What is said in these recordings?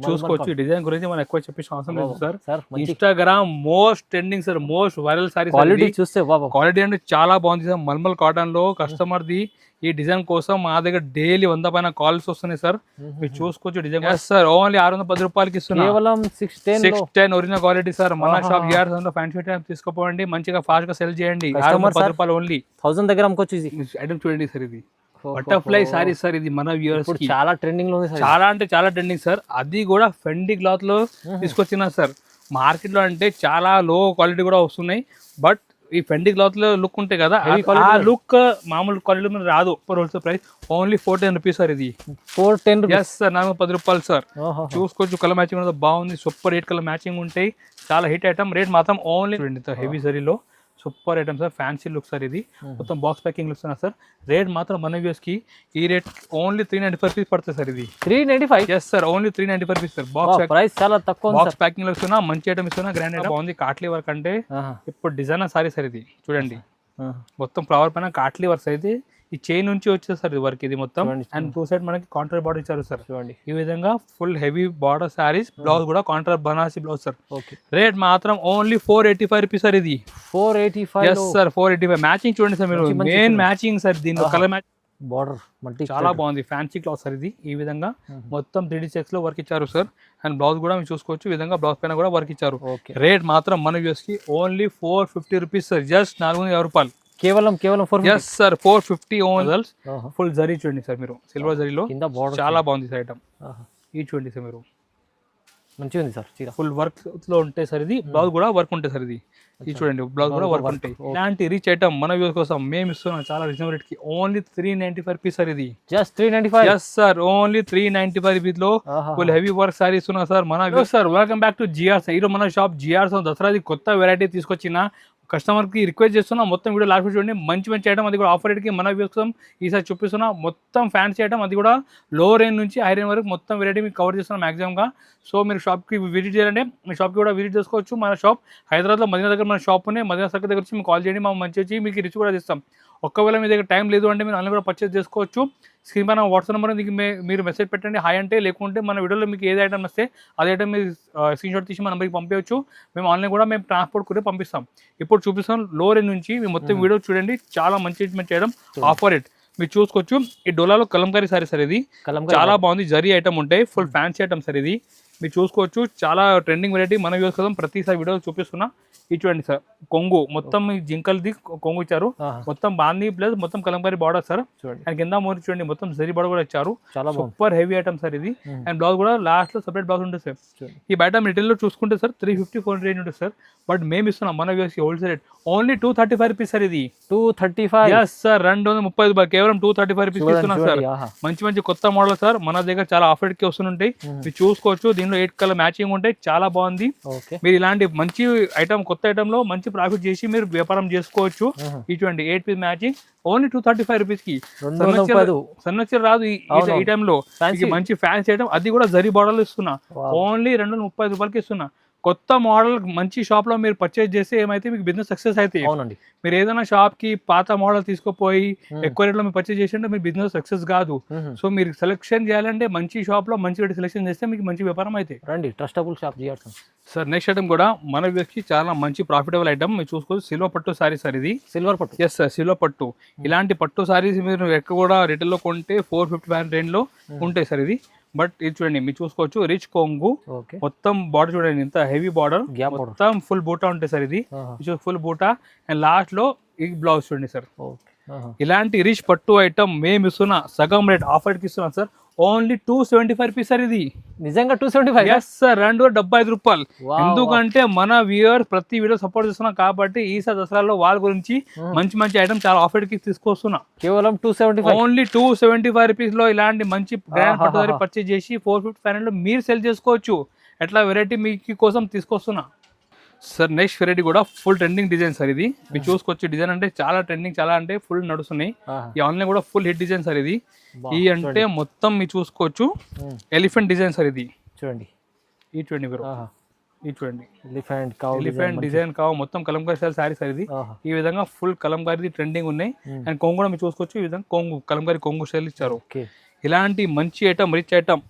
చూసుకోవచ్చు. డిజైన్ గురించి మనం ఎక్కువ చెప్పేసిన అవసరం లేదు సార్. Instagram most trending sir, most viral sari. Quality చూస్తే క్వాలిటీ అంటే చాలా బాగుంది సార్. మల్మల్ కాటన్ లో కస్టమర్ ది ఈ డిజైన్ కోసం మా దగ్గర డైలీ 100 పైన కాల్స్ వస్తున్నాయి సార్. మీరు చూసుకోవచ్చు డిజైన్ సార్. ఓన్లీ 610 రూపాయలకి ఇస్తున్నా. కేవలం 610 ఒరిజినల్ క్వాలిటీ సార్. మన షాప్ జిఆర్ ఫ్యాన్సీ టైం తీసుకోపోండి, మంచిగా ఫాస్ట్ గా సెల్ చేయండి. 610 రూపాయలు ఓన్లీ. 1000 దగ్గర అమ్ముకోవచ్చు. ఐటమ్ చూడండి సార్, ఇది బటర్ఫ్లై సారీ సార్. ఇది మన వ్యూవర్స్ చాలా ట్రెండింగ్ లో ఉంది. చాలా అంటే చాలా ట్రెండింగ్ సార్. అది కూడా ఫెండీ క్లాత్ లో తీసుకొచ్చిన సార్. మార్కెట్ లో అంటే చాలా లో క్వాలిటీ కూడా వస్తున్నాయి, బట్ ఈ ఫెండీ క్లాత్ లో లుక్ ఉంటాయి కదా, ఆ లుక్ మామూలు క్వాలిటీ మీద రాదు. Wholesale price only 410 rupees sir. ఇది 410 ఎస్ సార్, 410 రూపాయలు సార్. చూసుకోవచ్చు కలర్ మ్యాచింగ్ బాగుంది, సూపర్ రేట్ కలర్ మ్యాచింగ్ ఉంటాయి. చాలా హిట్ ఐటమ్. రేట్ మాత్రం ఓన్లీ హెవీ జరీలో super item sir. Fancy look sir. ఇది మొత్తం box packing look sir. Rate మాత్రం మన వ్యూస్ కి ఈ రేట్ ఓన్లీ 395 రూపీస్ పడుతుంది సార్. ఇది 395. Yes sir, only 395 rupees sir. Box price చాలా తక్కువ. బాక్స్ ప్యాకింగ్ లో ఇస్తున్నా, మంచి ఐటమ్ ఇస్తున్నా, గ్రాండ్ ఐటమ్ బాగుంది. కాట్లీ వర్క్ అంటే ఇప్పుడు డిజైనర్ సారీ సార్. ఇది చూడండి మొత్తం ఫ్లవర్ పైన కాట్లీ వర్క్ అయితే ఈ చైన్ నుంచి వచ్చేది సార్ ఇది వర్క్. ఇది మొత్తం అండ్ టూ సైడ్ మనకి కాంట్రాస్ట్ బార్డర్ ఇచ్చారు సార్. చూడండి ఈ విధంగా full heavy border saris. Blouse కూడా contrast Banarasi blouse sir. Rate మాత్రం ఓన్లీ 485 రూపీస్ సార్. ఇది 485. Yes sir, 485. మ్యాచింగ్ చూడండి సార్ మీరు, మెయిన్ మ్యాచింగ్ సార్. దీనిలో కలర్ మ్యాచ్ బార్డర్ చాలా బాగుంది. Fancy cloth sir. ఇది ఈ విధంగా మొత్తం 3D చెక్స్ లో వర్క్ ఇచ్చారు సార్. అండ్ బ్లౌజ్ కూడా మీరు చూసుకోవచ్చు. ఈ విధంగా బ్లౌజ్ పైన కూడా వర్క్ ఇచ్చారు. రేట్ మాత్రం మన వ్యూస్ కి ఓన్లీ 450 రూపీస్ సార్. జస్ట్ 450 రూపాయలు. కేవలం 450. Yes sir, 450 only. Full zari చూడండి సార్ మీరు, సిల్వర్ జరీలో చాలా బాగుంది సార్ ఐటమ్. ఇది చూడండి సార్ మీరు, మంచిగా ఉంది సార్. ఫుల్ వర్క్ లో ఉంటాయి సార్. ఇది బ్లౌజ్ కూడా వర్క్ ఉంటాయి సార్. ఇది చూడండి బ్లౌజ్ కూడా వర్క్ ఉంటాయి. ఇలాంటి రిచ్ ఐటమ్ మన వ్యూస్ కోసం మేము ఇస్తున్నాం చాలా రీజనబుల్ రేట్ కి. Only 395 rupees sir. ఇది just 395. Yes sir, only 395 rupees లో ఫుల్ హెవీ వర్క్ సారీస్ ఉన్నా సార్ మన views sir. Welcome back to GR. ఈరోజు మన షాప్ జిఆర్ దసరాది కొత్త వెరైటీ తీసుకొచ్చిన కస్టమర్ కి రిక్వెస్ట్ చేస్తున్నా. మొత్తం వీడియో లాస్ట్ చూడండి. మంచి మంచి ఐటమ్, అది కూడా ఆఫర్ రేట్ కి మన వ్యూస్ కోసం ఈసారి చూపిస్తున్నా. మొత్తం ఫ్యాన్సీ ఐటమ్, అది కూడా లో రేంజ్ నుంచి హై రేంజ్ వరకు మొత్తం వెరైటీ మీకు కవర్ చేస్తున్నాం మాక్సిమం గా. సో మీరు షాప్ కి విజిట్ చేయాలంటే మీ షాప్ కి కూడా విజిట్ చేసుకోవచ్చు. మన షాప్ హైదరాబాద్ లో మదీనా దగ్గర మన షాప్ ఉన్నాయి. మదీనా సర్కిల్ దగ్గర వచ్చి మీకు కాల్ చేయండి, మేము మంచి వచ్చి మీకు రిచ్ కూడా ఇస్తాం. ఒక్కవేళ మీ దగ్గర టైం లేదు అంటే మీరు ఆన్లైన్ కూడా పర్చేస్ చేసుకోవచ్చు. స్క్రీన్ పైన వాట్సాప్ నెంబర్ మీరు మెసేజ్ పెట్టండి హాయ్ అంటే, లేకుంటే మన వీడియోలో మీకు ఏది ఐటమ్ వస్తే అదే ఐటమ్ మీరు స్క్రీన్ షాట్ తీసి మన నెంబర్కి పంపించవచ్చు. మేము ఆన్లైన్ కూడా మేము ట్రాన్స్పోర్ట్ కూడా పంపిస్తాం. ఇప్పుడు చూపిస్తాం లో రేంజ్ నుంచి. మీరు మొత్తం వీడియో చూడండి, చాలా మంచి మంచి ఐటమ్ ఆఫర్ రేట్ మీరు చూసుకోవచ్చు. ఈ డోలాలో కలంకారీ సారీ సార్. ఇది చాలా బాగుంది, జరీ ఐటమ్ ఉంటాయి, ఫుల్ ఫ్యాన్సీ ఐటమ్ సార్. ఇది మీరు చూసుకోవచ్చు, చాలా ట్రెండింగ్ వెరైటీ మన వ్యూస్ కోసం ప్రతిసారి వీడియో చూపిస్తున్నా. ఇది చూడండి సార్, కొంగు మొత్తం జింకల్ది కొంగు ఇచ్చారు. మొత్తం బాందీ ప్లస్ మొత్తం కలంకారీ బార్డర్ సార్. అండ్ కింద మోరి చూడండి మొత్తం జరీ బార్డర్ కూడా ఇచ్చారు. సూపర్ హెవీ ఐటమ్ సార్ ఇది. అండ్ బ్లౌజ్ కూడా లాస్ట్ లో సెపరేట్ బ్లౌజ్ ఉంటుంది సార్. ఈ బయట రిటైల్ లో చూసుకుంటే సార్ 350-400 రేంజ్ ఉంటుంది సార్. బట్ మేము ఇస్తున్నాం మన వ్యూస్ కి wholesale rate only 235 rupees sir. ఇది 235. ఎస్ సార్, 230 రూపాయలు కేవలం 235 రూపీస్ ఇస్తున్నాం సార్. మంచి మంచి కొత్త మోడల్ సార్ మన దగ్గర చాలా ఆఫర్ కి వస్తుంటాయి. మీరు చూసుకోవచ్చు, దీనిలో 8 కలర్ మ్యాచింగ్ ఉంటాయి, చాలా బాగుంది. మీరు ఇలాంటి మంచి ఐటమ్ కొత్త ఐటమ్ లో మంచి ప్రాఫిట్ చేసి మీరు వ్యాపారం చేసుకోవచ్చు. ఇటువంటి 8 పీస్ మ్యాచింగ్ ఓన్లీ 235 రూపీస్ కి. సన్నచీర రాదు ఈ టైమ్ లో. మంచి ఫ్యాన్సీ ఐటమ్, అది కూడా జరీ బార్డర్ ఇస్తున్నా. ఓన్లీ 235 రూపాయలకి ఇస్తున్నా. కొత్త మోడల్ మంచి షాప్ లో మీరు పర్చేస్ చేస్తే ఏమైతే మీకు బిజినెస్ సక్సెస్ అయితే. మీరు ఏదైనా షాప్ కి పాత మోడల్ తీసుకుపోయి ఎక్కువ రేట్ లో మీరు పర్చేస్ చేసి మీ బిజినెస్ సక్సెస్ కాదు. సో మీరు సెలెక్షన్ చేయాలంటే మంచి షాప్ లో మంచి రేట్ సెలెక్షన్ చేస్తే మీకు మంచి వ్యాపారం అయితే రండి. Trustable shop sir. Next item కూడా మన వ్యక్తి చాలా మంచి ప్రాఫిటబుల్ ఐటమ్ మీరు చూసుకోవచ్చు. సిల్వర్ పట్టు సారీ సార్. ఇది సిల్వర్ పట్టు. ఎస్ సార్, సిల్వర్ పట్టు. ఇలాంటి పట్టు సారీస్ మీరు ఎక్కువ కూడా రిటైల్ లో కొంటే 450 రేంజ్ లో ఉంటాయి సార్. ఇది బట్ ఇది చూడండి మీరు చూసుకోవచ్చు, రిచ్ కొంగు మొత్తం బార్డర్ చూడండి, ఇంత హెవీ బార్డర్, మొత్తం ఫుల్ బూటా ఉంటాయి సార్. ఇది ఫుల్ బూటా అండ్ లాస్ట్ లో ఈ బ్లౌజ్ చూడండి సార్. ఇలాంటి రిచ్ పట్టు ఐటమ్ మేము ఇస్తున్నా సగం రేట్ ఆఫర్ కి ఇస్తున్నాం సార్. Only 275 rupees sir. ఇది నిజంగా 275. ఎస్ సార్, 275 రూపాయలు. ఎందుకంటే మన వ్యూయర్స్ ప్రతి వీడియో సపోర్ట్ చేస్తున్నాం కాబట్టి ఈసారి దసరాలో వాళ్ళ గురించి మంచి మంచి ఐటమ్ చాలా ఆఫర్ కి తీసుకొస్తున్నా. కేవలం 275, ఓన్లీ 275 రూపీస్ లో ఇలాంటి మంచి బ్రాండ్ పట్టుదారి పర్చేజ్ చేసి 450 లో మీరు సెల్ చేసుకోవచ్చు. ఎట్లా వెరైటీ మీకు కోసం తీసుకొస్తున్నా సార్. నెక్స్ట్ వెరైటీ కూడా ఫుల్ ట్రెండింగ్ డిజైన్ సార్. ఇది మీరు చూసుకోవచ్చు, డిజైన్ అంటే చాలా ట్రెండింగ్, చాలా అంటే ఫుల్ నడుస్తున్నాయి. ఈ ఆన్లైన్ కూడా ఫుల్ హిట్ డిజైన్ సార్. ఇది ఈ అంటే మొత్తం మీరు చూసుకోవచ్చు ఎలిఫెంట్ డిజైన్ సార్. ఇది చూడండి, ఈ చూడండి మీరు, ఈ చూడండి ఎలిఫెంట్ డిజైన్ కావు మొత్తం కలంకారీ స్టైల్ సారీ సార్. ఇది ఈ విధంగా ఫుల్ కలంకారీ ట్రెండింగ్ ఉన్నాయి. అండ్ కొంగు కూడా మీరు చూసుకోవచ్చు, ఈ విధంగా కొంగు కలంకారీ కొంగు స్టైల్ ఇచ్చారు. ఇలాంటి మంచి item rich item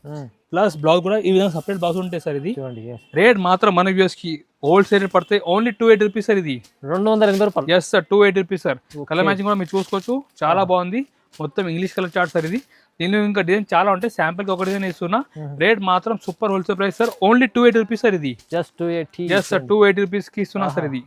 plus blouse కూడా ఈ విధంగా సపరేట్ బ్లౌజ్ ఉంటాయి సార్ ఇది. చూడండి రేట్ మాత్రం మన వ్యూస్ కి హోల్సేల్ రేట్ పడతాయి ఓన్లీ 280 రూపీస్ సార్ ఇది. 280 రూపాయలు. Yes sir 280 rupees sir. Colour matching కూడా మీరు చూసుకోవచ్చు, చాలా బాగుంది. మొత్తం ఇంగ్లీష్ కలర్ చార్ట్ సార్ ఇది. దీనిలో ఇంకా డిజైన్ చాలా ఉంటాయి, శాంపుల్ కి ఒక డిజైన్ ఇస్తున్నా. రేట్ మాత్రం super wholesale price sir, only 280 rupees sir ఇది. జస్ట్ 280. ఎస్ సార్ 280 రూపీస్ కి ఇస్తున్నా సార్ ఇది.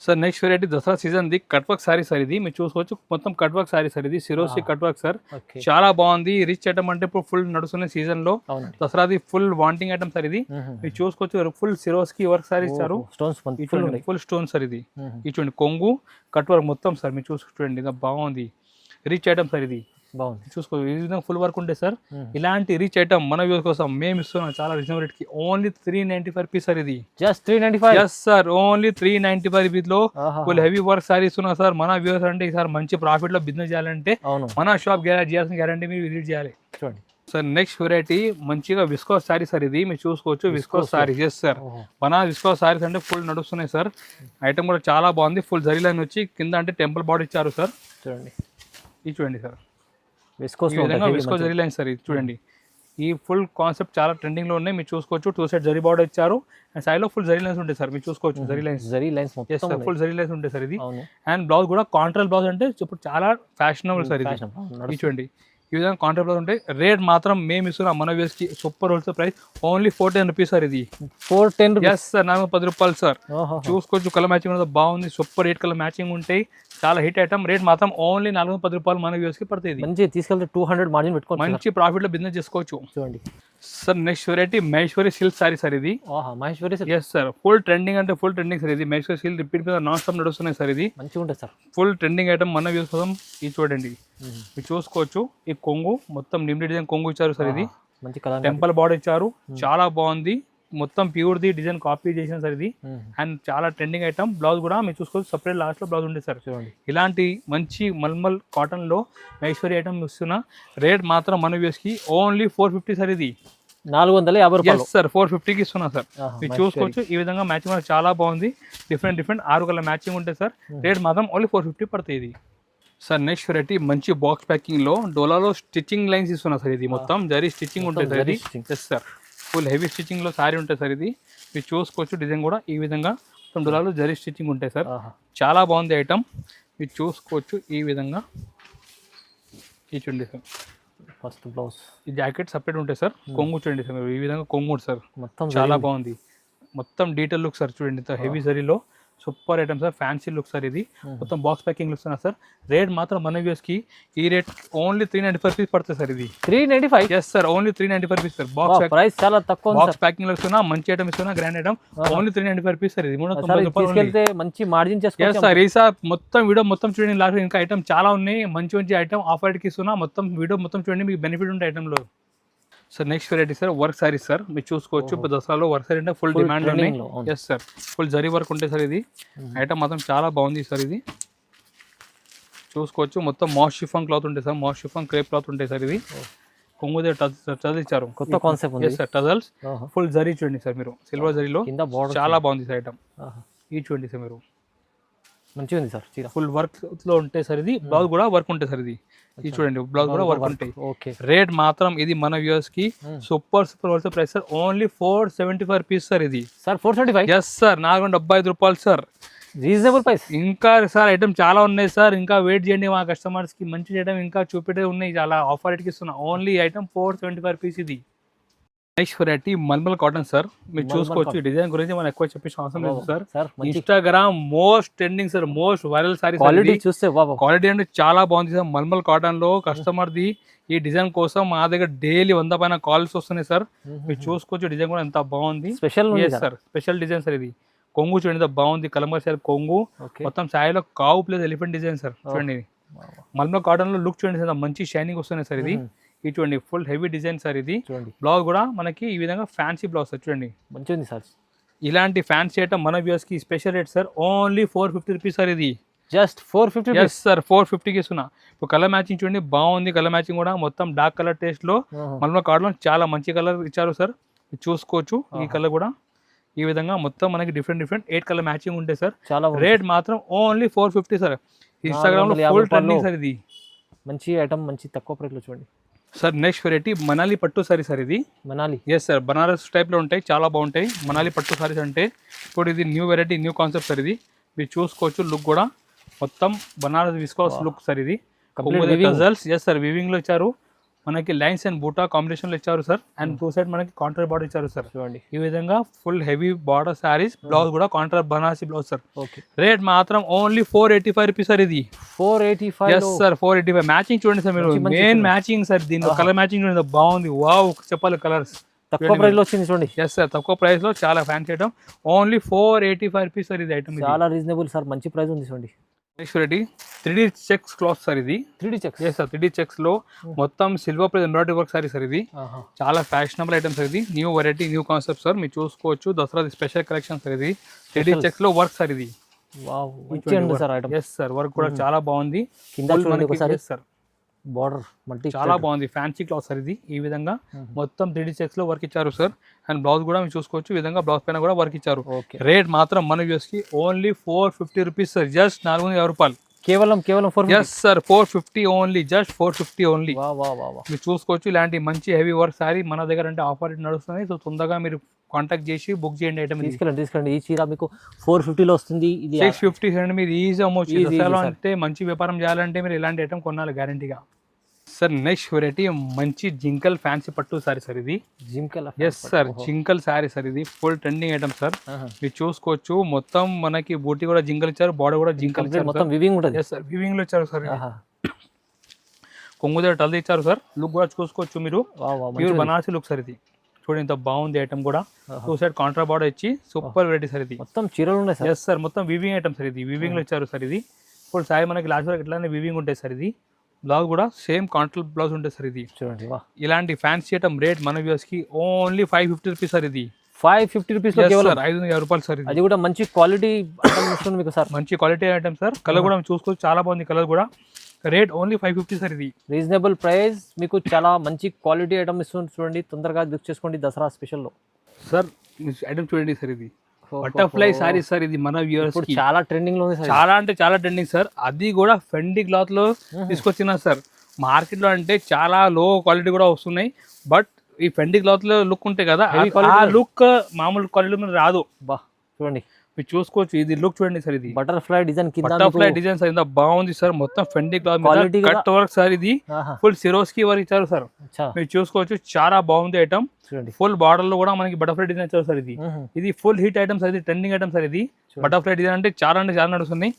Sir next variety Dasara season the cut work sari sir ఇది. మీరు చూసుకోవచ్చు మొత్తం కట్ వర్క్ సారీ సార్ ఇది. సిరోసి కట్ వర్క్ సార్, చాలా బాగుంది. రిచ్ ఐటమ్ అంటే ఇప్పుడు ఫుల్ నడుస్తున్న సీజన్ లో దసరాది ఫుల్ వాంటింగ్ ఐటమ్ సార్ ఇది. మీరు చూసుకోవచ్చు ఫుల్ సిరోస్ కి వర్క్ సారీ ఇచ్చారు, ఫుల్ స్టోన్ సార్ ఇది. చూడండి కొంగు కట్ వర్క్ మొత్తం సార్ మీరు చూసుకోండి, బాగుంది. రిచ్ ఐటమ్ సార్ ఇది, బాగుంది. చూసుకో ఈ విధంగా ఫుల్ వర్క్ ఉంటే సార్. ఇలాంటి రిచ్ ఐటమ్ మన వ్యూస్ కోసం మేము ఇస్తున్నాం చాలా రీజనబుల్ రేట్ కి, ఓన్లీ 395 రూపీస్ సార్ ఇది. Just 395. Yes sir only 395 rupees లో ఫుల్ హెవీ వర్క్ సారీ ఇస్తున్నా సార్. మన వ్యూస్ అంటే సార్ మంచి ప్రాఫిట్ లో బిజినెస్ చేయాలంటే మన షాప్ చేయాల్సిన గ్యారంటీ మీరు విజిట్ చేయాలి. చూడండి సార్ నెక్స్ట్ వెరైటీ మంచిగా విస్కోస్ సారీ సార్ ఇది. మీరు చూసుకోవచ్చు విస్కోస్ సారీ. ఎస్ సార్ మన విస్కోస్ సారీస్ అంటే ఫుల్ నడుస్తున్నాయి సార్. ఐటమ్ కూడా చాలా బాగుంది. ఫుల్ జరీ లైన్ వచ్చి కింద అంటే టెంపుల్ బాడీ ఇచ్చారు సార్. చూడండి ఇది చూడండి sir, viscose zari line sir ఇది. చూడండి ఈ ఫుల్ కాన్సెప్ట్ చాలా ట్రెండింగ్ లో ఉన్నాయి. మీరు చూసుకోవచ్చు 2 సైడ్ జరీ బార్డర్ ఇచ్చారు అండ్ సైడ్ లో ఫుల్ జరీ లైన్స్ ఉంటాయి సార్. మీరు చూసుకోవచ్చు zari lines full zari lines ఉంటాయి సార్ ఇది. అండ్ బ్లౌజ్ కూడా కాంట్రాస్ట్ బ్లౌజ్ అంటే ఇప్పుడు చాలా ఫ్యాషనబుల్ సార్ ఇది. ఇది చూడండి ఈ విధంగా కాంట్రాస్ట్ బ్లౌజ్ ఉంటాయి. రేట్ మాత్రం మేము ఇస్తున్నాం మన వ్యూస్ కి super wholesale price, only 410 rupees sir ఇది. 410. ఎస్ సార్ 410 రూపాయలు సార్. చూసుకోవచ్చు కలర్ మ్యాచింగ్ కూడా బాగుంది, సూపర్ 8 కలర్ మ్యాచింగ్ ఉంటాయి, చాలా హిట్ ఐటమ్. రేట్ మాత్రం ఓన్లీ 410 రూపాయలు మన వ్యూస్ కి పడుతుంది. మంచి తీసుకెళ్తే 200 మార్జిన్ పెట్టుకోవచ్చు, మంచి ప్రాఫిట్ లో బిజినెస్ చేసుకోవచ్చు. చూడండి sir next variety Maheshwari silk sari sir ఇది. Maheshwari. Yes sir full trending అంటే ఫుల్ ట్రెండింగ్ సార్ ఇది. మహేశ్వరి సిల్క్ రిపీట్ మీద నాన్ స్టాప్ నడుస్తున్నాయి సార్ ఇది. మంచిగా ఉంటుంది సార్, ఫుల్ ట్రెండింగ్ ఐటమ్ మన వ్యూస్ కోసం. ఇది చూడండి మీరు చూసుకోవచ్చు ఈ కొంగు మొత్తం లిమిటెడ్ డిజైన్ కొంగు ఇచ్చారు సార్ ఇది. మంచి కలర్ టెంపుల్ బార్డర్ ఇచ్చారు, చాలా బాగుంది. మొత్తం ప్యూర్ ది డిజైన్ కాపీ చేసిన సార్ ఇది. అండ్ చాలా ట్రెండింగ్ ఐటమ్. బ్లౌజ్ కూడా మీరు చూసుకోవచ్చు సపరేట్ లాస్ట్ లో బ్లౌజ్ ఉంటుంది సార్. చూడండి ఇలాంటి మంచి మల్మల్ కాటన్ లో మహేశ్వరి ఐటమ్ ఇస్తున్నా. రేట్ మాత్రం మన వ్యూస్ కి ఓన్లీ 450 సార్ ఇది. 450 రూపాయలు సార్ 450కి ఇస్తున్నా సార్. మీరు చూసుకోవచ్చు ఈ విధంగా మ్యాచింగ్ కూడా చాలా బాగుంది. డిఫరెంట్ 6 కలర్ మ్యాచింగ్ ఉంటాయి సార్. రేట్ మాత్రం ఓన్లీ 450 పడుతుంది ఇది. సార్ నెక్స్ట్ వెరైటీ మంచి బాక్స్ ప్యాకింగ్ లో డోలాలో స్టిచ్చింగ్ లైన్స్ ఇస్తున్నా సార్ ఇది. మొత్తం జరీ స్టిచ్చింగ్ ఉంటుంది సార్ ఇది. Yes sir full heavy stitching లో సారీ ఉంటుంది సార్ ఇది. మీరు చూసుకోవచ్చు డిజైన్ కూడా ఈ విధంగా మొత్తం డోలాలో జరీ స్టిచ్చింగ్ ఉంటాయి సార్. చాలా బాగుంది ఐటమ్. మీరు చూసుకోవచ్చు ఈ విధంగా. ఇది చూడండి సార్ ఫస్ట్ బ్లౌజ్, ఈ జాకెట్ సపరేట్ ఉంటాయి సార్. కొంగు చూడండి సార్ ఈ విధంగా కొంగు ఉంటుంది సార్. మొత్తం చాలా బాగుంది. మొత్తం డీటెయిల్ లుక్ సార్. చూడండి హెవీ జరీలో super item sir. Fancy look sir ఇది. మొత్తం box packing look sir. Rate మాత్రం మన వ్యూస్ కి ఈ రేట్ ఓన్లీ 395 రూపీస్ పడుతుంది సార్ ఇది. 395. Yes sir only 395 rupees sir. Box price చాలా తక్కువ. బాక్స్ ప్యాకింగ్ లో ఇస్తున్నా, మంచి ఐటమ్ ఇస్తున్నా, grand item. Only 395 rupees sir ఇది. 390 రూపాయలు మంచి మార్జిన్ చేసుకోవచ్చు. ఎస్ సార్ ఈ సార్ మొత్తం వీడియో మొత్తం చూడండి. లాస్ట్ ఇంకా ఐటమ్ చాలా ఉన్నాయి, మంచి మంచి ఐటమ్ ఆఫర్ కి ఇస్తున్నా. మొత్తం వీడియో మొత్తం చూడండి, మీకు బెనిఫిట్ ఉంటాయి ఐటమ్ లో. Sir next variety sir work sari sir. మీరు చూసుకోవచ్చు ఇప్పుడు దసరాలో వర్క్ సారీ అంటే ఫుల్ డిమాండ్ ఉన్నాయి. Yes sir full zari work ఉంటాయి సార్ ఇది. ఐటమ్ మాత్రం చాలా బాగుంది సార్ ఇది. చూసుకోవచ్చు మొత్తం మాస్ షిఫాన్ క్లాత్ ఉంటాయి sir. Mass chiffon crepe cloth ఉంటాయి సార్ ఇది. కొంగు టజల్ ఇచ్చారు, కొత్త concept. Yes sir tassels full zari చూడండి సార్ మీరు, సిల్వర్ జరీలో చాలా బాగుంది సార్ ఐటమ్. ఇది చూడండి సార్ మీరు, మంచిగా ఉంది సార్. ఫుల్ వర్క్ లో ఉంటాయి సార్ ఇది. బ్లౌజ్ కూడా వర్క్ ఉంటాయి సార్ ఇది. ఇది చూడండి బ్లౌజ్ కూడా వర్క్ ఉంటాయి. రేట్ మాత్రం ఇది మన వ్యూవర్స్ కి super wholesale price sir. Only 475 rupees sir ఇది. సార్ 475. ఎస్ సార్ 475 రూపాయలు సార్. Reasonable price. ఇంకా సార్ ఐటమ్ చాలా ఉన్నాయి సార్, ఇంకా వెయిట్ చేయండి. మా కస్టమర్స్ కి మంచి ఐటమ్ ఇంకా చూపెట్టే ఉన్నాయి, చాలా ఆఫర్ రేట్కి ఇస్తున్నా. ఓన్లీ ఐటమ్ 475 రూపీస్ ఇది. Next variety mulmul cotton sir. మీరు చూసుకోవచ్చు డిజైన్ గురించి మనం ఎక్కువ చెప్పేసిన అవసరం లేదు సార్. Instagram most trending sir, most viral sari. Quality అంటే చాలా బాగుంది సార్. మల్మల్ కాటన్ లో కస్టమర్ ది ఈ డిజైన్ కోసం మా దగ్గర డైలీ 100 పైన కాల్స్ వస్తున్నాయి సార్. మీరు చూసుకోవచ్చు డిజైన్ కూడా ఎంత బాగుంది. Special sir, special design sir ఇది. కొంగు చూడండి బాగుంది, కలంబర్ సార్ కొంగు. మొత్తం సాయిలో కావు ప్లస్ ఎలిఫెంట్ డిజైన్ సార్. చూడండి మల్మల్ కాటన్ లో లుక్ చూడండి సార్, మంచి షైనింగ్ వస్తున్నాయి సార్ ఇది. ఇది చూడండి ఫుల్ హెవీ డిజైన్ సార్ ఇది. బ్లౌజ్ కూడా మనకి ఈ విధంగా ఫ్యాన్సీ బ్లౌజ్ సార్. చూడండి మంచిగా సార్. ఇలాంటి ఫ్యాన్సీ ఐటమ్ మన వ్యూవర్స్ కి special rate sir. Only 450 rupees sir ఇది. జస్ట్ 450. ఎస్ సార్ 450కి ఇస్తున్నా. ఇప్పుడు కలర్ మ్యాచింగ్ చూడండి బాగుంది. కలర్ మ్యాచింగ్ కూడా మొత్తం డార్క్ కలర్ టేస్ట్ లో మల్మల్ కాటన్ లో చాలా మంచి కలర్ ఇచ్చారు సార్. చూసుకోవచ్చు ఈ కలర్ కూడా ఈ విధంగా మొత్తం మనకి డిఫరెంట్ 8 కలర్ మ్యాచింగ్ ఉంటాయి సార్. రేట్ మాత్రం ఓన్లీ 450 సార్. ఇన్స్టాగ్రామ్ లో ఫుల్ ట్రెండింగ్ సార్ ఇది. మంచి ఐటమ్, మంచి తక్కువ ప్రైస్ లో చూడండి. సార్ నెక్స్ట్ వెరైటీ మనాలి పట్టు సారీ సార్ ఇది. మనాలి. ఎస్ సార్, బనారస్ టైప్లో ఉంటాయి, చాలా బాగుంటాయి మనాలి పట్టు సారీస్ అంటే. ఇప్పుడు ఇది new variety, new concept sir ఇది. మీరు చూసుకోవచ్చు లుక్ కూడా మొత్తం బనారస్ విస్కోస్ లుక్ సార్ ఇది. కజల్స్ ఎస్ సార్ వీవింగ్లో ఇచ్చారు, మనకి లైన్స్ అండ్ బూటా కాంబినేషన్లో ఇచ్చారు సార్. అండ్ టూ సైడ్ మనకి కాంట్రాస్ట్ బార్డర్ ఇచ్చారు సార్. చూడండి ఈ విధంగా full heavy border saris, blouse కూడా contrast Banarasi blouse sir. Okay. Rate మాత్రం ఓన్లీ 485 రూపీస్ సార్ ఇది. 485. Yes sir 485. మ్యాచింగ్ చూడండి సార్ మీరు, మెయిన్ మ్యాచింగ్ సార్ దీనిలో. కలర్ మ్యాచింగ్ చూడండి బాగుంది, వావ్ చెప్పాలి కలర్స్. తక్కువ ప్రైస్ లో వచ్చింది చూడండి. ఎస్ సార్ తక్కువ ప్రైస్ లో చాలా fancy item, only 485 rupees sir ఇది ఐటమ్. చాలా రీజనబుల్ సార్, మంచి ప్రైస్ ఉంది చూడండి. Next variety 3D checks cloth sir ఇది. 3D checks. Yes sir 3D checks లో మొత్తం silver plus embroidery work sari sir ఇది. చాలా ఫ్యాషనబుల్ ఐటమ్ సార్ ఇది. New variety, new concept sir. మీరు చూసుకోవచ్చు దసరా స్పెషల్ కలెక్షన్ సార్ ఇది. 3D చెక్స్ లో వర్క్ సార్ ఇది. వావ్ మంచి ఉంది sir item. Yes sir work కూడా చాలా బాగుంది. కింద చూడండి ఒకసారి సార్ బార్డర్ మల్టీ చాలా బాగుంది, ఫ్యాన్సీ క్లాత్ సార్ ఇది. ఈ విధంగా మొత్తం 3D చెక్స్ లో వర్క్ ఇచ్చారు సార్. అండ్ బ్లౌజ్ కూడా మీరు చూసుకోవచ్చు, ఈ విధంగా బ్లౌజ్ పైన కూడా వర్క్ ఇచ్చారు. రేట్ మాత్రం మన వ్యూస్ కి ఓన్లీ 450 రూపీస్ సార్, జస్ట్ 450 రూపాయలు. కేవలం 450. Yes sir 450 only, just 450 only. మీరు చూసుకోవచ్చు ఇలాంటి మంచి హెవీ వర్క్ సారీ మన దగ్గర అంటే ఆఫర్ నడుస్తుంది. సో తొందరగా మీరు కాంటాక్ట్ చేసి బుక్ చేయండి ఐటమ్. తీసుకోండి. ఈ చీర మీకు 450 లో వస్తుంది. ఇది 650 అండి, మీరు ఈజీ అమ్మవచ్చు. దసరాలో అంటే మంచి వ్యాపారం చేయాలంటే మీరు ఇలాంటి ఐటమ్ కొనాలి గ్యారంటీగా. సార్ నెక్స్ట్ వెరైటీ మంచి జింకల్ ఫ్యాన్సీ పట్టు సారీ సార్ ఇది. జింకల్. ఎస్ సార్ జింకల్ సారీ సార్ ఇది. Full trending item sir. మీరు చూసుకోవచ్చు మొత్తం మనకి బూటీ కూడా జింకల్ ఇచ్చారు, బాడీ కూడా జింకల్ ఇచ్చారు, మొత్తం వివింగ్ ఉంటుంది. ఎస్ సార్ వివింగ్ లో ఇచ్చారు సార్. కొంగు దగ్గర టల్ ఇచ్చారు సార్. లుక్ కూడా చూసుకోవచ్చు మీరు, ప్యూర్ బనారసి లుక్ సార్ ఇది. చూడండి ఎంత బాగుంది ఐటమ్ కూడా. టూ సైడ్ కాంట్రా బార్డర్ ఇచ్చి సూపర్ వెరైటీ సార్ ఇది. మొత్తం చీరలు ఉన్నాయి సార్. ఎస్ సార్ మొత్తం వివింగ్ ఐటమ్ సార్ ఇది. వివింగ్ లో ఇచ్చారు సార్ ఇది. ఫుల్ సారీ మనకి లాస్ట్ వరకు ఇట్లానే వివింగ్ ఉంటాయి సార్ ఇది. బ్లౌజ్ కూడా సేమ్ కాంట్రాస్ట్ బ్లౌజ్ ఉంటుంది సార్ ఇది. చూడండి ఇలాంటి ఫ్యాన్సీ ఐటమ్ రేట్ మన వ్యూస్ కి ఓన్లీ 550 రూపీస్ సార్ ఇది. 550 రూపీస్ లో కేవలం 550 రూపాయలు సార్ ఇది. అది కూడా మంచి క్వాలిటీ ఐటమ్ ఇస్తుంది మీకు సార్. మంచి క్వాలిటీ ఐటమ్ సార్. కలర్ కూడా చూసుకోవచ్చు చాలా బాగుంది కలర్ కూడా. రేట్ ఓన్లీ 550 సార్ ఇది. రీజనబుల్ ప్రైస్, మీకు చాలా మంచి క్వాలిటీ ఐటమ్ ఇస్తుంది చూడండి. తొందరగా బుక్ చేసుకోండి దసరా స్పెషల్ లో. సార్ ఐటమ్ చూడండి సార్ ఇది బటర్ఫ్లై సారీ సార్ ఇది. మన వ్యూవర్స్ కి చాలా ట్రెండింగ్ లో ఉంది సార్. చాలా అంటే చాలా ట్రెండింగ్ సార్. అది కూడా ఫెండీ క్లాత్ లో తీసుకొచ్చిన సార్. మార్కెట్ లో అంటే చాలా లో క్వాలిటీ కూడా వస్తున్నాయి, బట్ ఈ ఫెండీ క్లాత్ లో లుక్ ఉంటాయి కదా, ఆ లుక్ మామూలు క్వాలిటీ మీద రాదు. బా చూడండి మీరు చూసుకోవచ్చు ఇది లుక్ చూడండి సార్. ఇది butterfly design, butterfly design sir. ఇంత బాగుంది సార్. మొత్తం ఫెండీ క్లాత్ మీద కట్ వర్క్ సార్ ఇది. ఫుల్ సిరోస్కి వర్క్ ఇచ్చారు సార్. మీరు చూసుకోవచ్చు చాలా బాగుంది ఐటమ్. ఫుల్ బార్డర్ లో కూడా మనకి బటర్ఫ్లై డిజైన్ ఇచ్చారు సార్ ఇది. ఇది ఫుల్ హిట్ ఐటమ్ సార్ ఇది, ట్రెండింగ్ ఐటమ్ సార్ ఇది. బటర్ఫ్లై డిజైన్ అంటే చాలా నడుస్తుంది.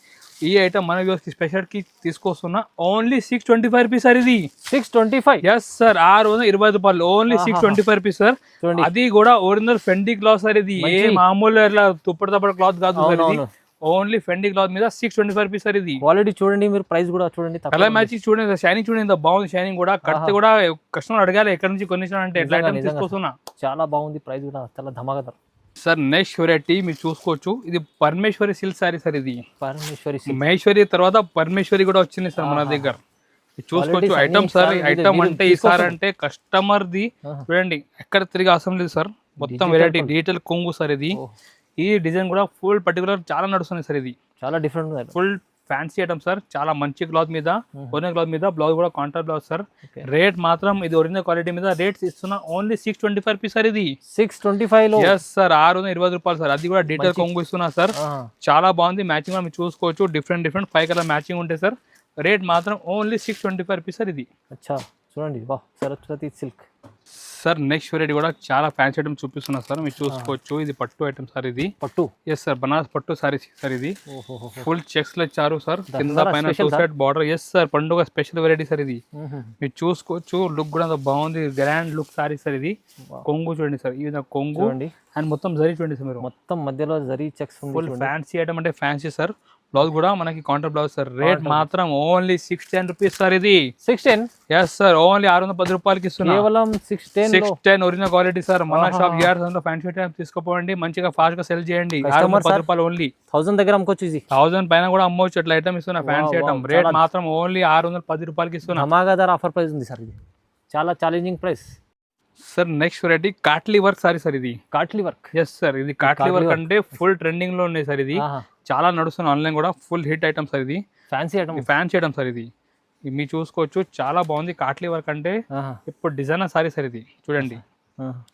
ఈ ఐటమ్ మన వ్యూవర్స్ కి స్పెషల్ కి తీసుకొస్తున్నా ఓన్లీ 625 రూపీస్ సార్ ఇది. 625. ఎస్ సార్ 620 రూపాయలు ఓన్లీ 625 రూపీస్ సార్. అది కూడా ఒరిజినల్ ఫెండీ క్లాత్ సార్ ఇది. ఏ మామూలు ఇట్లా తుప్పటి క్లాత్ కాదు సార్ ఇది. ఓన్లీ ఫెండీ క్లాత్ మీద 625 రూపీస్ సార్ ఇది. క్వాలిటీ చూడండి మీరు, ప్రైస్ కూడా చూడండి. కలర్ మ్యాచింగ్ చూడండి, షైనింగ్ చూడండి ఎంత బాగుంది. షైనింగ్ కూడా కడితే కూడా కస్టమర్ అడగాలి ఎక్కడి నుంచి కొనిచ్చిన అంటే ఎట్లా ఐటమ్ తీసుకొస్తున్నా. చాలా బాగుంది, ప్రైస్ కూడా చాలా ధమాకాదార్ సార్. నెక్స్ట్ వెరైటీ మీరు చూసుకోవచ్చు, ఇది పరమేశ్వరి సిల్క్ సారీ సార్ ఇది. మహేశ్వరి తర్వాత పరమేశ్వరి కూడా వచ్చింది సార్ మన దగ్గర. చూసుకోవచ్చు ఐటమ్ సార్. ఐటమ్ అంటే ఈ సార్ అంటే కస్టమర్ ది చూడండి ఎక్కడ తిరిగి అవసరం లేదు సార్. మొత్తం వెరైటీ డీటెయిల్ కొంగు సార్ ఇది. ఈ డిజైన్ కూడా ఫుల్ పర్టికులర్ చాలా నడుస్తుంది సార్ ఇది. చాలా different full fancy item sir. చాలా మంచి క్లాత్ మీద, ఒరిజినల్ క్లాత్ మీద, బ్లౌజ్ కూడా కాంట్రాస్ట్ బ్లౌజ్ సార్. రేట్ మాత్రం ఇది ఒరిజినల్ క్వాలిటీ మీద రేట్స్ ఇస్తున్నా ఓన్లీ 625 రూపీస్ సార్ ఇది. 625 లో ఎస్ సార్ 620 రూపాయలు సార్. అది కూడా డీటెయిల్ కొంగు ఇస్తున్నా సార్. చాలా బాగుంది. మ్యాచింగ్ కూడా మీరు చూసుకోవచ్చు, డిఫరెంట్ 5 కలర్ మ్యాచింగ్ ఉంటాయి సార్. రేట్ మాత్రం ఓన్లీ 625 రూపీస్ సార్ ఇది. అచ్చా చూడండి Saraswati silk sir. Next variety కూడా చాలా ఫ్యాన్సీ ఐటమ్ చూపిస్తున్నా సార్. మీరు చూసుకోవచ్చు ఇది పట్టు ఐటమ్ సార్ ఇది. పట్టు ఎస్ సార్ బనారస్ పట్టు సారీ సార్ ఇది. ఫుల్ చెక్స్ లో ఇచ్చారు సార్. కింద పైన two side border. Yes sir పండుగ స్పెషల్ వెరైటీ సార్ ఇది. మీరు చూసుకోవచ్చు లుక్ కూడా బాగుంది, గ్రాండ్ లుక్ సారీ సార్ ఇది. కొంగు చూడండి సార్, ఈ విధంగా కొంగు అండ్ మొత్తం జరీ చూడండి సార్. మీరు మొత్తం మధ్యలో zari checks. Full fancy item అంటే ఫ్యాన్సీ సార్. బ్లౌజ్ కూడా మనకి కాంట్రాస్ట్ బ్లౌజ్ సార్. రేట్ మాత్రం ఓన్లీ 610 రూపీస్ సార్ ఇది. 610 ఎస్ సార్ ఓన్లీ 610 రూపాయలకి ఇస్తున్నా. కేవలం 610 ఒరిజినల్ క్వాలిటీ సార్. మన షాప్ జిఆర్ ఫ్యాన్సీ ఐటమ్ తీసుకోపోండి, మంచిగా ఫాస్ట్ గా సెల్ చేయండి. 610 రూపాయలు ఓన్లీ. 1000 దగ్గర అమ్ముకోవచ్చు, 1000 పైన కూడా అమ్మవచ్చు అట్లా ఐటమ్ ఇస్తున్నా ఫ్యాన్సీ ఐటమ్. రేట్ మాత్రం ఓన్లీ 610 రూపాయలకి ఇస్తున్నా. ధమాకాదార్ ఆఫర్ ప్రైస్ ఉంది సార్ ఇది, చాలా challenging price sir. Next variety కాట్లీ వర్క్ సారీ సార్ ఇది. కాట్లీ వర్క్ ఎస్ సార్. ఇది కాట్లీ వర్క్ అంటే ఫుల్ ట్రెండింగ్ లో ఉన్నాయి సార్ ఇది. చాలా నడుస్తుంది ఆన్లైన్ కూడా. ఫుల్ హిట్ ఐటమ్ సార్ ఇది. ఫ్యాన్సీ ఐటమ్ సార్ ఇది. మీరు చూసుకోవచ్చు చాలా బాగుంది. కాట్లీ వర్క్ అంటే ఇప్పుడు డిజైనర్ సారీ సార్ ఇది చూడండి.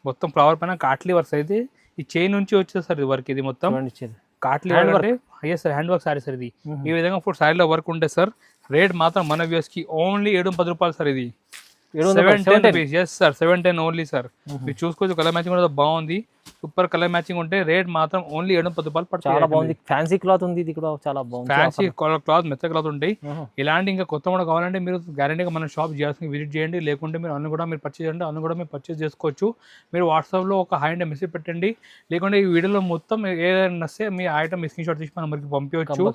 మొత్తం ఫ్లవర్ పైన కాట్లీ వర్క్స్ అయితే ఈ చైన్ నుంచి వచ్చేది సార్ ఇది వర్క్. ఇది మొత్తం కాట్లీ వర్క్ అంటే sir hand work sari sir ఇది. ఈ విధంగా ఇప్పుడు సారీలో వర్క్ ఉంటుంది సార్. రేట్ మాత్రం మన వ్యూస్ కి ఓన్లీ 710 రూపాయలు సార్. ఇది 710 rupees. Yes sir 710 only sir. మీరు చూసుకోవచ్చు కలర్ మ్యాచింగ్ కూడా బాగుంది. సూపర్ కలర్ మ్యాచింగ్ ఉంటే రేట్ మాత్రం ఓన్లీ 710 రూపాయలు పడుతుంది. చాలా బాగుంది. ఫ్యాన్సీ క్లాత్ ఉంది. ఇది కూడా చాలా బాగుంది. ఫ్యాన్సీ క్లాత్ మెత్త క్లాత్ ఉంటాయి. ఇలాంటి ఇంకా కొత్త కూడా కావాలంటే మీరు గ్యారెంటీగా మన షాప్ జిఆర్స్కి విజిట్ చేయండి. లేకుంటే మీరు అన్ని కూడా మీరు పర్చేజ్ చేయండి. అన్ని కూడా మీరు పర్చేజ్ చేసుకోవచ్చు. మీరు వాట్సాప్లో ఒక హాయ్ అండ్ మెసేజ్ పెట్టండి. లేకుంటే ఈ వీడియోలో మొత్తం ఏదైనా నస్తే మీ ఐటమ్ స్క్రీన్ షాట్ తీసి మనం మనకి పంపించవచ్చు.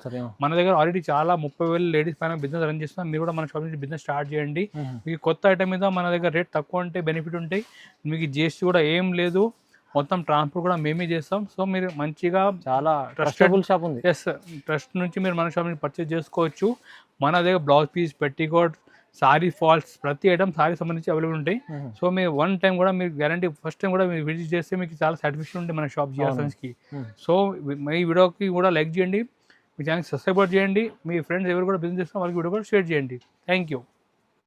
మన దగ్గర ఆల్రెడీ చాలా 30,000 లేడీస్ పైన బిజినెస్ రన్ చేస్తున్నాం. మీరు కూడా మన షాప్ నుంచి బిజినెస్ స్టార్ట్ చేయండి. మీకు కొత్త ఐటమ్ మీద మన దగ్గర రేట్ తక్కువ ఉంటే బెనిఫిట్ ఉంటాయి. మీకు జిఎస్టీ కూడా ఏం లేదు. మొత్తం ట్రాన్స్పోర్ట్ కూడా మేమే చేస్తాం. సో మీరు మంచిగా చాలా ట్రస్టబుల్ షాప్ ఉంది. ఎస్ ట్రస్ట్ నుంచి మీరు మన షాప్ నుంచి పర్చేజ్ చేసుకోవచ్చు. మన దగ్గర blouse piece, petticoat, sari falls ప్రతి ఐటమ్ సారీ సంబంధించి అవైలబుల్ ఉంటాయి. సో మీరు వన్ టైం కూడా మీరు గ్యారంటీ ఫస్ట్ టైం కూడా మీరు విజిట్ చేస్తే మీకు చాలా సాటిస్ఫాక్షన్ ఉంటుంది మన షాప్ జిఆర్సన్స్కి. సో మీ వీడియోకి కూడా లైక్ చేయండి, మీ ఛానల్ సబ్స్క్రైబ్ చేయండి. మీ ఫ్రెండ్స్ ఎవరు కూడా బిజినెస్ చేస్తున్నా వాళ్ళకి వీడియో కూడా షేర్ చేయండి. Thank you.